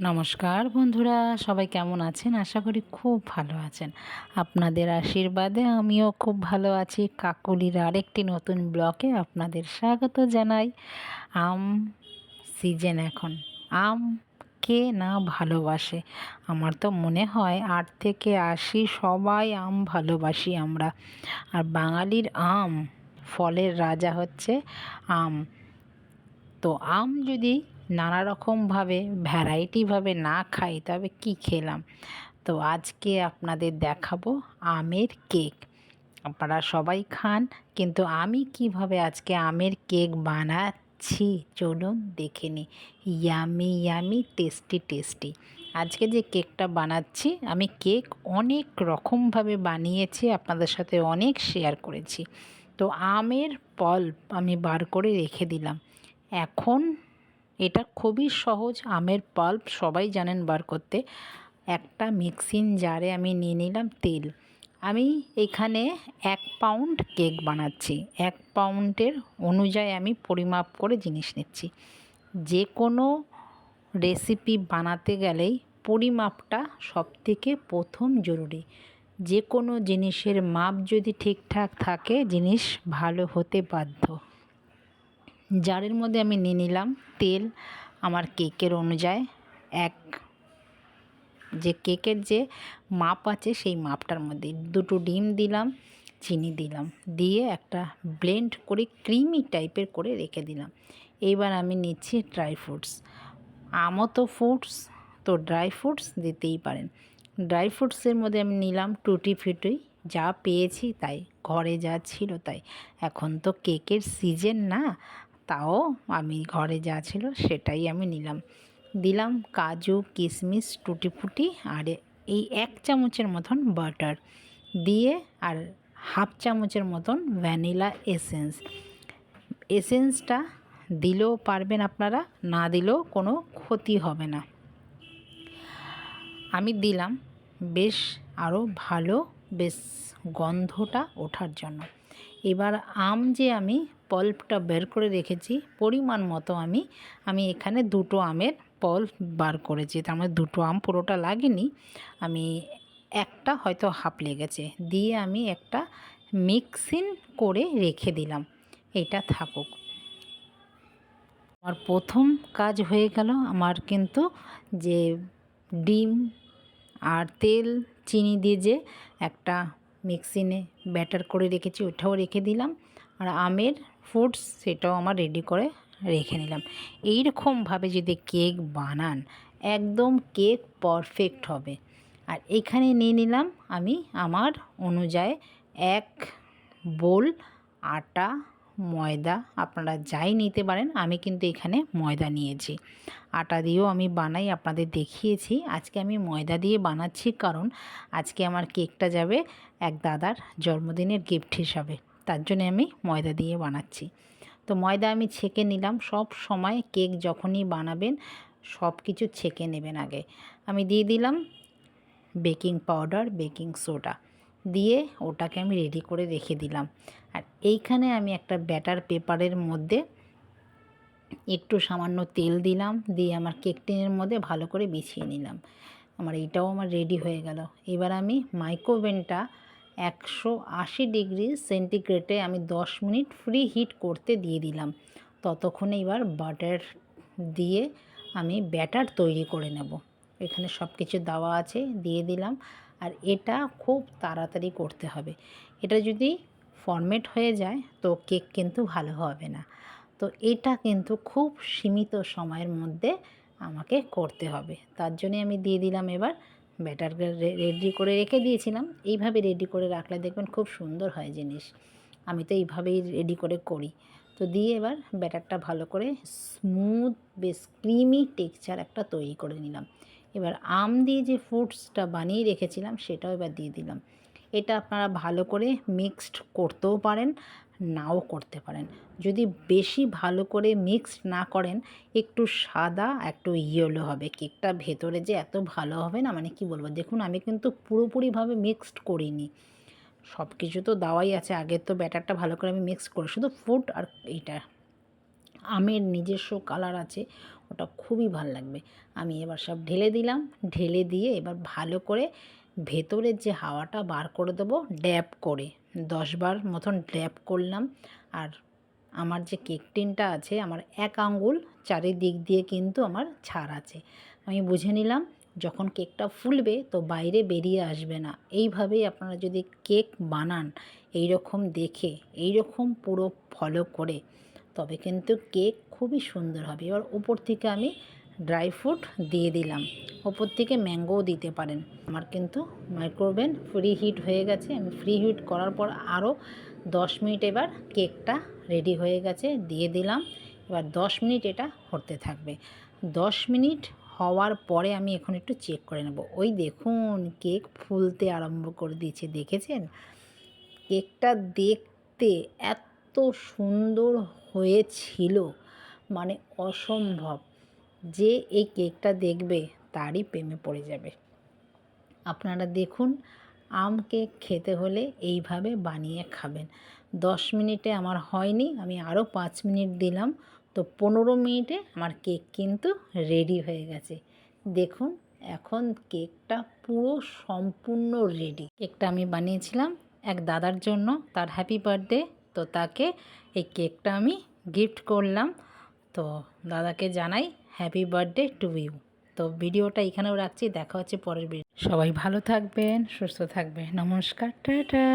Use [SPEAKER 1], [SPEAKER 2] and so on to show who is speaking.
[SPEAKER 1] নমস্কার বন্ধুরা, সবাই কেমন আছেন? আশা করি খুব ভালো আছেন। আপনাদের আশীর্বাদে আমিও খুব ভালো আছি। কাকলির আরেকটি নতুন ব্লগে আপনাদের স্বাগত জানাই। আম সিজন এখন। আম কে না ভালোবাসে? আমার তো মনে হয় ৮ থেকে ৮০ সবাই আম ভালোবাসি আমরা। আর বাঙালির আম, ফলের রাজা হচ্ছে আম। তো আম যদি নানা রকমভাবে ভ্যারাইটিভাবে না খাই তবে কি খেলাম। তো আজকে আপনাদের দেখাবো আমের কেক। আপনারা সবাই খান, কিন্তু আমি কিভাবে আজকে আমের কেক বানাচ্ছি চলুন দেখে নিই। Yummy yummy tasty tasty. আজকে যে কেকটা বানাচ্ছি, আমি কেক অনেক রকমভাবে বানিয়েছি, আপনাদের সাথে অনেক শেয়ার করেছি। তো আমের পল্প আমি বার করে রেখে দিলাম। এখন এটা খুবই সহজ, আমের পাল্প সবাই জানেন বার করতে। একটা মিক্সিং জারে আমি নিয়ে নিলাম তেল। আমি এখানে ১ পাউন্ড কেক বানাচ্ছি। ১ পাউন্ডের অনুযায়ী আমি পরিমাপ করে জিনিস নিচ্ছি। যে কোনো রেসিপি বানাতে গেলেই পরিমাপটা সবথেকে প্রথম জরুরি। যে কোনো জিনিসের মাপ যদি ঠিকঠাক থাকে, জিনিস ভালো হতে বাধ্য। জারের মধ্যে আমি নিয়ে নিলাম তেল আমার কেকের অনুযায়ী। যে কেকের যে মাপ আছে সেই মাপটার মধ্যে 2টো ডিম দিলাম, চিনি দিলাম, দিয়ে একটা ব্লেন্ড করে ক্রিমি টাইপের করে রেখে দিলাম। এইবার আমি নিচ্ছি ড্রাই ফ্রুটস। আমও তো ফ্রুটস, তো ড্রাই ফ্রুটস দিতেই পারেন। ড্রাই ফ্রুটসের মধ্যে আমি নিলাম টুটি ফ্রুটি, যা পেয়েছি তাই, ঘরে যা ছিল তাই। এখন তো কেকের সিজন না, তাও আমি ঘরে যা ছিল সেটাই আমি নিলাম। দিলাম কাজু, কিশমিশ, টুটি ফুটি, আর এই 1 চামচের মতন বাটার দিয়ে, আর 1/2 চামচের মতন ভ্যানিলা এসেন্স। এসেন্সটা দিলেও পারবেন আপনারা, না দিলেও কোনো ক্ষতি হবে না। আমি দিলাম বেশ আরও ভালো, বেশ গন্ধটা ওঠার জন্য। এবার আম যে আমি পল্পটা বের করে রেখেছি পরিমাণ মতো, আমি এখানে 2টো আমের পল্প বার করেছি। তার মধ্যে 2টো আম পুরোটা লাগেনি, আমি একটা হয়তো হাফ লেগেছে, দিয়ে আমি একটা মিক্সিং করে রেখে দিলাম। এটা থাকুক। আমার প্রথম কাজ হয়ে গেল। আমার কিন্তু যে ডিম আর তেল, চিনি দিয়ে যে একটা মিক্সিনে ব্যাটার করে রেখেছি ওটাও রেখে দিলাম, আর আমের ফ্রুটস সেটাও আমার রেডি করে রেখে নিলাম। এই রকমভাবে যদি কেক বানান, একদম কেক পারফেক্ট হবে। আর এখানে নিয়ে নিলাম আমি আমার অনুযায়ী 1 বোল আটা, ময়দা, আপনারা যাই নিতে পারেন, আমি কিন্তু এখানে ময়দা নিয়েছি। আটা দিয়েও আমি বানাই, আপনাদের দেখিয়েছি। আজকে আমি ময়দা দিয়ে বানাচ্ছি, কারণ আজকে আমার কেকটা যাবে এক দাদার জন্মদিনের গিফট হিসাবে, তার জন্য আমি ময়দা দিয়ে বানাচ্ছি। তো ময়দা আমি ছেঁকে নিলাম। সব সময় কেক যখনই বানাবেন সব কিছু ছেঁকে নেবেন আগে। আমি দিয়ে দিলাম বেকিং পাউডার, বেকিং সোডা দিয়ে ওটাকে আমি রেডি করে রেখে দিলাম। আর এইখানে আমি একটা ব্যাটার পেপারের মধ্যে একটু সামান্য তেল দিলাম, দিয়ে আমার কেক টিনের মধ্যে ভালো করে বিছিয়ে নিলাম। এইটাও আমার রেডি হয়ে গেল। এবার আমি মাইক্রোওভেনটা 180 ডিগ্রি সেন্টিগ্রেডে আমি 10 মিনিট ফ্রি হিট করতে দিয়ে দিলাম। ততক্ষণে এবার বাটার দিয়ে আমি ব্যাটার তৈরি করে নেব। এখানে সব কিছু দেওয়া আছে, দিয়ে দিলাম। আর এটা খুব তাড়াতাড়ি করতে হবে। এটা যদি ফরমেট হয়ে যায় তো কেক কিন্তু ভালো হবে না। তো এটা কিন্তু খুব সীমিত সময়ের মধ্যে আমাকে করতে হবে। তার জন্যে আমি দিয়ে দিলাম এবার ব্যাটার রেডি করে রেখে দিয়েছিলাম। এইভাবে রেডি করে রাখলে দেখবেন খুব সুন্দর হয় জিনিস। আমি তো এইভাবেই রেডি করে করি। তো দিয়ে এবার ব্যাটারটা ভালো করে স্মুথ, বেশ ক্রিমি টেক্সচার একটা তৈরি করে নিলাম। এবার আম দিয়ে যে ফ্রুটসটা বানিয়ে রেখেছিলাম সেটাও এবার দিয়ে দিলাম। এটা আপনারা ভালো করে মিক্সড করতেও পারেন, নাও করতে পারেন। যদি বেশি ভালো করে মিক্সড না করেন, একটু সাদা একটু ইয়েলো হবে কেকটা, ভেতরে যে এত ভালো হবে না, মানে কি বলবো। দেখুন আমি কিন্তু পুরোপুরিভাবে মিক্সড করিনি, সব কিছু তো দেওয়াই আছে। আগের তো ব্যাটারটা ভালো করে আমি মিক্স করি, শুধু ফুড আর এইটা আমের নিজস্ব কালার আছে, ওটা খুবই ভাল লাগবে। আমি এবার সব ঢেলে দিলাম, ঢেলে দিয়ে এবার ভালো করে ভেতরের যে হাওয়াটা বার করে দেবো ড্যাব করে, 10 বার মতন ড্যাব করলাম। আর আমার যে কেক টিনটা আছে, আমার 1 আঙ্গুল চারিদিক দিয়ে কিন্তু আমার ছাড় আছে। আমি বুঝে নিলাম যখন কেকটা ফুলবে তো বাইরে বেরিয়ে আসবে না। এইভাবেই আপনারা যদি কেক বানান এই রকম দেখে, এই রকম পুরো ফলো করে, তবে কিন্তু কেক খুবই সুন্দর হবে। এবার উপর থেকে আমি ড্রাই ফ্রুট দিয়ে দিলাম, ওপর থেকে ম্যাঙ্গোও দিতে পারেন। আমার কিন্তু মাইক্রোওভেন ফ্রি হিট হয়ে গেছে। আমি ফ্রি হিট করার পর আরও 10 মিনিট এবার কেকটা রেডি হয়ে গেছে, দিয়ে দিলাম। এবার 10 মিনিট এটা হতে থাকবে। 10 মিনিট হওয়ার পরে আমি এখন একটু চেক করে নেব। ওই দেখুন কেক ফুলতে আরম্ভ করে দিয়েছে, দেখেছেন? কেকটা দেখতে এত সুন্দর হয়েছিল, মানে অসম্ভব। যে এই কেকটা দেখবে তারই প্রেমে পড়ে যাবে। আপনারা দেখুন, আম কেক খেতে হলে এইভাবে বানিয়ে খাবেন। 10 মিনিটে আমার হয়নি, আমি আরও 5 মিনিট দিলাম, তো 15 মিনিটে আমার কেক কিন্তু রেডি হয়ে গেছে। দেখুন এখন কেকটা পুরো সম্পূর্ণ রেডি। কেকটা আমি বানিয়েছিলাম এক দাদার জন্য, তার হ্যাপি বার্থডে, তো তাকে এই কেকটা আমি গিফট করলাম। তো দাদাকে জানাই হ্যাপি বার্থডে টু ইউ। তো ভিডিওটা এখানেও রাখছি, দেখা হচ্ছে পরের ভিডিও। সবাই ভালো থাকবেন, সুস্থ থাকবেন, নমস্কার, টাটা।